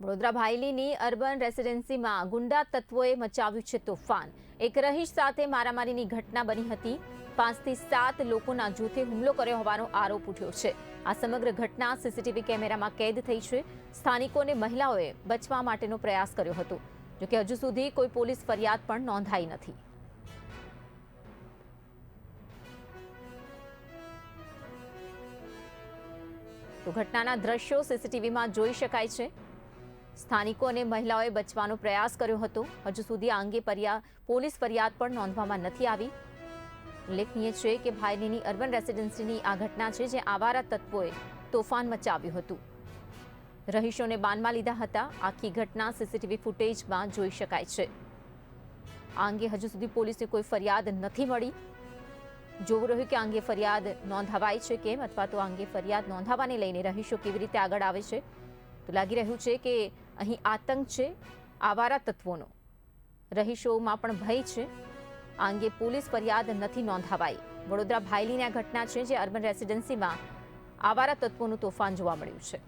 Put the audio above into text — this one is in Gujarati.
વડોદરા ભાયલીની અર્બન રેસિડેન્સીમાં ગુંડા તત્વોએ મચાવ્યું છે તોફાન। એક રહીશ સાથે મારામારીની ઘટના બની હતી। 5 થી 7 લોકોના જૂથે હુમલો કર્યો હોવાનો આરોપ ઉઠ્યો છે। આ સમગ્ર ઘટના સીસીટીવી કેમેરામાં કેદ થઈ છે। સ્થાનિકોને મહિલાઓએ બચવા માટેનો પ્રયાસ કર્યો હતો, જોકે હજુ સુધી કોઈ પોલીસ ફરિયાદ પણ નોંધાઈ નથી। તો ઘટનાના દ્રશ્યો સીસીટીવીમાં જોઈ શકાય છે। સ્થાનિકો અને મહિલાઓએ બચવાનો પ્રયાસ કર્યો હતો। હજુ સુધી આ અંગે પોલીસ ફરિયાદ પણ નોંધવામાં નથી આવી। ઉલ્લેખનીય છે કે ભાયલીની અર્બન રેસિડેન્સીની આ ઘટના છે, જે આવારા તત્વોએ તોફાન મચાવ્યું હતું। રહીશોને બાનમાં લીધા હતા। આખી ઘટના સીસીટીવી ફૂટેજમાં જોઈ શકાય છે। આ અંગે હજુ સુધી પોલીસને કોઈ ફરિયાદ નથી મળી। જોવું રહ્યું કે આ અંગે ફરિયાદ નોંધાવાય છે કેમ, અથવા તો આ અંગે ફરિયાદ નોંધાવાને લઈને રહીશો કેવી રીતે આગળ આવે છે। તો લાગી રહ્યું છે કે અહીં આતંક છે આવારા તત્વોનો। રહીશોમાં પણ ભય છે। આ અંગે પોલીસ ફરિયાદ નથી નોંધાવાઈ। વડોદરા ભાયલીની આ ઘટના છે, જે અર્બન રેસિડેન્સીમાં આવારા તત્વોનું તોફાન જોવા મળ્યું છે।